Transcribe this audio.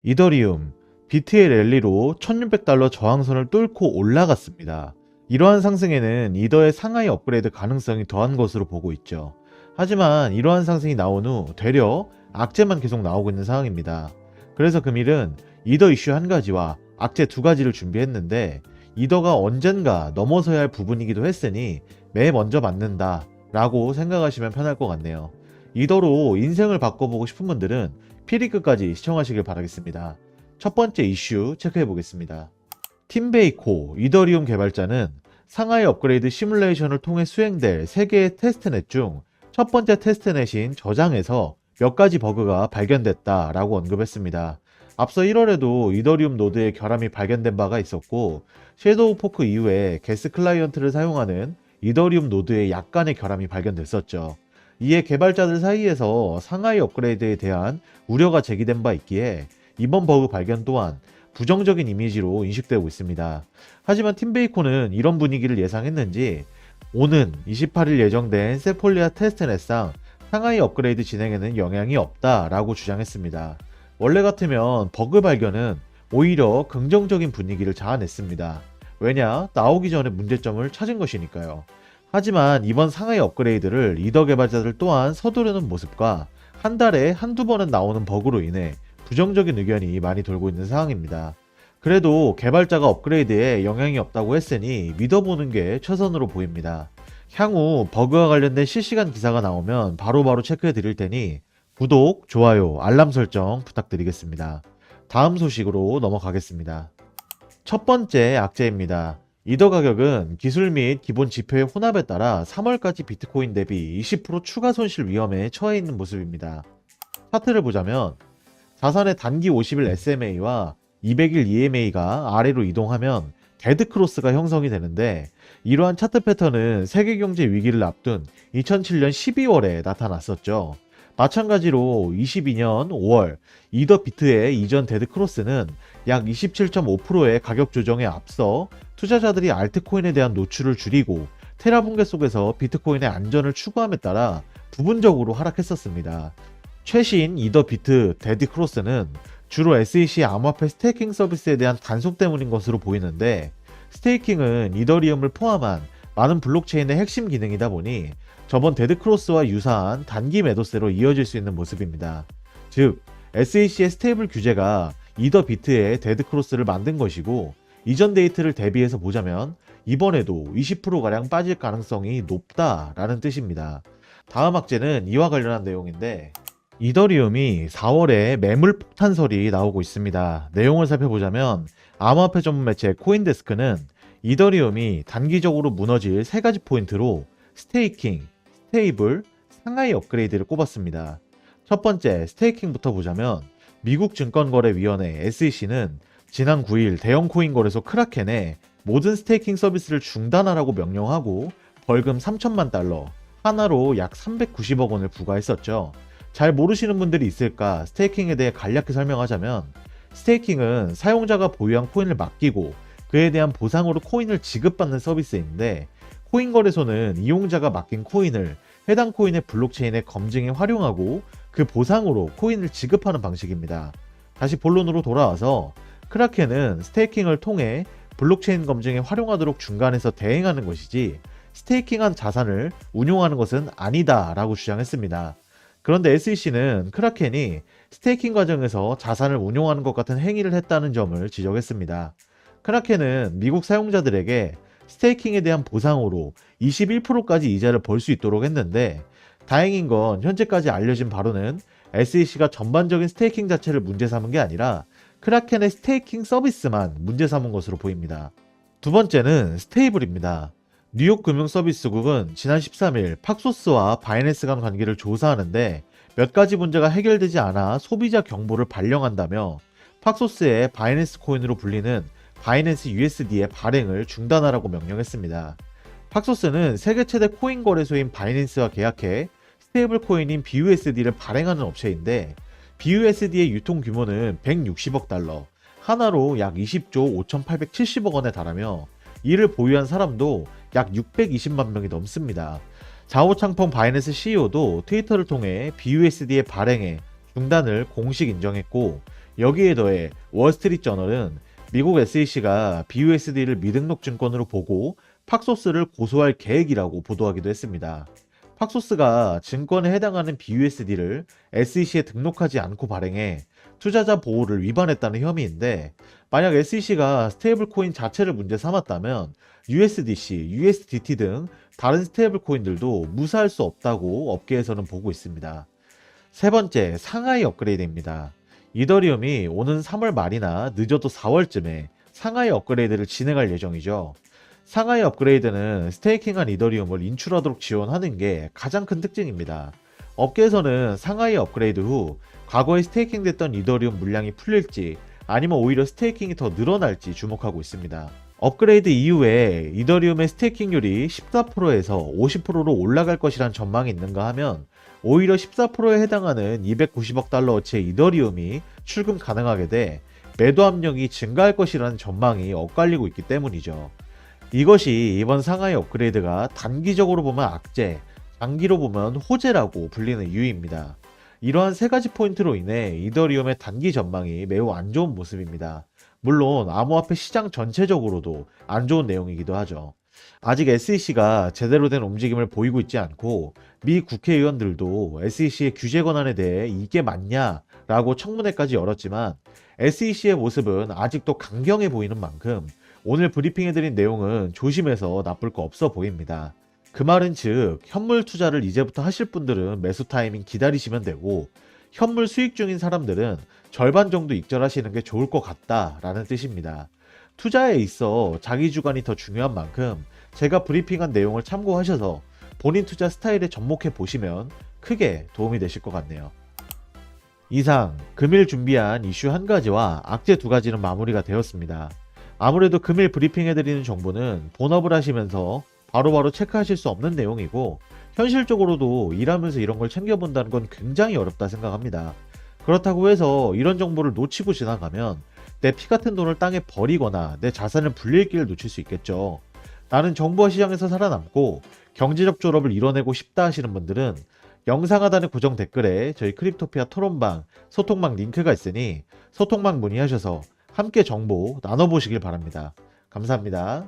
이더리움, 비트의 랠리로 $1600 저항선을 뚫고 올라갔습니다. 이러한 상승에는 이더의 상하이 업그레이드 가능성이 더한 것으로 보고 있죠. 하지만 이러한 상승이 나온 후 되려 악재만 계속 나오고 있는 상황입니다. 그래서 금일은 이더 이슈 한 가지와 악재 두 가지를 준비했는데 이더가 언젠가 넘어서야 할 부분이기도 했으니 매 먼저 맞는다 라고 생각하시면 편할 것 같네요. 이더로 인생을 바꿔보고 싶은 분들은 피리 끝까지 시청하시길 바라겠습니다. 첫 번째 이슈 체크해 보겠습니다. 팀베이코 이더리움 개발자는 상하이 업그레이드 시뮬레이션을 통해 수행될 3개의 테스트넷 중 첫 번째 테스트넷인 저장에서 몇 가지 버그가 발견됐다 라고 언급했습니다. 앞서 1월에도 이더리움 노드의 결함이 발견된 바가 있었고 섀도우 포크 이후에 게스 클라이언트를 사용하는 이더리움 노드에 약간의 결함이 발견됐었죠. 이에 개발자들 사이에서 상하이 업그레이드에 대한 우려가 제기된 바 있기에 이번 버그 발견 또한 부정적인 이미지로 인식되고 있습니다. 하지만 팀베이코는 이런 분위기를 예상했는지 오는 28일 예정된 세폴리아 테스트넷상 상하이 업그레이드 진행에는 영향이 없다라고 주장했습니다. 원래 같으면 버그 발견은 오히려 긍정적인 분위기를 자아냈습니다. 왜냐? 나오기 전에 문제점을 찾은 것이니까요. 하지만 이번 상하이 업그레이드를 이더 개발자들 또한 서두르는 모습과 한 달에 한두 번은 나오는 버그로 인해 부정적인 의견이 많이 돌고 있는 상황입니다. 그래도 개발자가 업그레이드에 영향이 없다고 했으니 믿어보는 게 최선으로 보입니다. 향후 버그와 관련된 실시간 기사가 나오면 바로바로 체크해 드릴 테니 구독, 좋아요, 알람 설정 부탁드리겠습니다. 다음 소식으로 넘어가겠습니다. 첫 번째 악재입니다. 이더 가격은 기술 및 기본 지표의 혼합에 따라 3월까지 비트코인 대비 20% 추가 손실 위험에 처해 있는 모습입니다. 차트를 보자면 자산의 단기 50일 SMA와 200일 EMA가 아래로 이동하면 데드크로스가 형성이 되는데 이러한 차트 패턴은 세계경제 위기를 앞둔 2007년 12월에 나타났었죠. 마찬가지로 22년 5월 이더 비트의 이전 데드크로스는 약 27.5%의 가격 조정에 앞서 투자자들이 알트코인에 대한 노출을 줄이고 테라 붕괴 속에서 비트코인의 안전을 추구함에 따라 부분적으로 하락했었습니다. 최신 이더 비트 데드크로스는 주로 SEC 암호화폐 스테이킹 서비스에 대한 단속 때문인 것으로 보이는데 스테이킹은 이더리움을 포함한 많은 블록체인의 핵심 기능이다 보니 저번 데드크로스와 유사한 단기 매도세로 이어질 수 있는 모습입니다. 즉 SEC의 스테이블 규제가 이더 비트의 데드크로스를 만든 것이고 이전 데이트를 대비해서 보자면 이번에도 20%가량 빠질 가능성이 높다라는 뜻입니다. 다음 악재는 이와 관련한 내용인데 이더리움이 4월에 매물 폭탄설이 나오고 있습니다. 내용을 살펴보자면 암호화폐 전문 매체 코인데스크는 이더리움이 단기적으로 무너질 3가지 포인트로 스테이킹, 스테이블, 상하이 업그레이드를 꼽았습니다. 첫 번째 스테이킹부터 보자면 미국 증권거래위원회 SEC는 지난 9일 대형 코인 거래소 크라켄에 모든 스테이킹 서비스를 중단하라고 명령하고 벌금 3천만 달러, 하나로 약 390억 원을 부과했었죠. 잘 모르시는 분들이 있을까 스테이킹에 대해 간략히 설명하자면 스테이킹은 사용자가 보유한 코인을 맡기고 그에 대한 보상으로 코인을 지급받는 서비스인데 코인 거래소는 이용자가 맡긴 코인을 해당 코인의 블록체인의 검증에 활용하고 그 보상으로 코인을 지급하는 방식입니다. 다시 본론으로 돌아와서 크라켄은 스테이킹을 통해 블록체인 검증에 활용하도록 중간에서 대행하는 것이지 스테이킹한 자산을 운용하는 것은 아니다 라고 주장했습니다. 그런데 SEC는 크라켄이 스테이킹 과정에서 자산을 운용하는 것 같은 행위를 했다는 점을 지적했습니다. 크라켄은 미국 사용자들에게 스테이킹에 대한 보상으로 21%까지 이자를 벌 수 있도록 했는데 다행인 건 현재까지 알려진 바로는 SEC가 전반적인 스테이킹 자체를 문제 삼은 게 아니라 크라켄의 스테이킹 서비스만 문제 삼은 것으로 보입니다. 두 번째는 스테이블입니다. 뉴욕 금융서비스국은 지난 13일 팍소스와 바이낸스 간 관계를 조사하는데 몇 가지 문제가 해결되지 않아 소비자 경보를 발령한다며 팍소스의 바이낸스 코인으로 불리는 바이낸스 USD의 발행을 중단하라고 명령했습니다. 팍소스는 세계 최대 코인 거래소인 바이낸스와 계약해 스테이블 코인인 BUSD를 발행하는 업체인데 BUSD의 유통 규모는 160억 달러, 하나로 약 20조 5,870억 원에 달하며 이를 보유한 사람도 약 620만 명이 넘습니다. 자오창펑 바이낸스 CEO도 트위터를 통해 BUSD의 발행에 중단을 공식 인정했고 여기에 더해 월스트리트저널은 미국 SEC가 BUSD를 미등록 증권으로 보고 팍소스를 고소할 계획이라고 보도하기도 했습니다. 팍소스가 증권에 해당하는 BUSD를 SEC에 등록하지 않고 발행해 투자자 보호를 위반했다는 혐의인데, 만약 SEC가 스테이블 코인 자체를 문제 삼았다면 USDC, USDT 등 다른 스테이블 코인들도 무사할 수 없다고 업계에서는 보고 있습니다. 세 번째, 상하이 업그레이드입니다. 이더리움이 오는 3월 말이나 늦어도 4월쯤에 상하이 업그레이드를 진행할 예정이죠. 상하이 업그레이드는 스테이킹한 이더리움을 인출하도록 지원하는 게 가장 큰 특징입니다. 업계에서는 상하이 업그레이드 후 과거에 스테이킹됐던 이더리움 물량이 풀릴지 아니면 오히려 스테이킹이 더 늘어날지 주목하고 있습니다. 업그레이드 이후에 이더리움의 스테이킹률이 14%에서 50%로 올라갈 것이란 전망이 있는가 하면, 오히려 14%에 해당하는 290억 달러어치의 이더리움이 출금 가능하게 돼 매도 압력이 증가할 것이라는 전망이 엇갈리고 있기 때문이죠. 이것이 이번 상하이 업그레이드가 단기적으로 보면 악재, 장기로 보면 호재라고 불리는 이유입니다. 이러한 세 가지 포인트로 인해 이더리움의 단기 전망이 매우 안 좋은 모습입니다. 물론 암호화폐 시장 전체적으로도 안 좋은 내용이기도 하죠. 아직 SEC가 제대로 된 움직임을 보이고 있지 않고, 미 국회의원들도 SEC의 규제 권한에 대해 이게 맞냐라고 청문회까지 열었지만 SEC의 모습은 아직도 강경해 보이는 만큼 오늘 브리핑해드린 내용은 조심해서 나쁠 거 없어 보입니다. 그 말은 즉, 현물 투자를 이제부터 하실 분들은 매수 타이밍 기다리시면 되고, 현물 수익 중인 사람들은 절반 정도 익절하시는 게 좋을 것 같다라는 뜻입니다. 투자에 있어 자기 주관이 더 중요한 만큼 제가 브리핑한 내용을 참고하셔서 본인 투자 스타일에 접목해 보시면 크게 도움이 되실 것 같네요. 이상 금일 준비한 이슈 한 가지와 악재 두 가지는 마무리가 되었습니다. 아무래도 금일 브리핑해드리는 정보는 본업을 하시면서 바로바로 체크하실 수 없는 내용이고, 현실적으로도 일하면서 이런 걸 챙겨본다는 건 굉장히 어렵다 생각합니다. 그렇다고 해서 이런 정보를 놓치고 지나가면 내 피 같은 돈을 땅에 버리거나 내 자산을 불릴 길을 놓칠 수 있겠죠. 나는 정보화 시장에서 살아남고 경제적 졸업을 이뤄내고 싶다 하시는 분들은 영상 하단의 고정 댓글에 저희 크립토피아 토론방, 소통방 링크가 있으니 소통방 문의하셔서 함께 정보 나눠보시길 바랍니다. 감사합니다.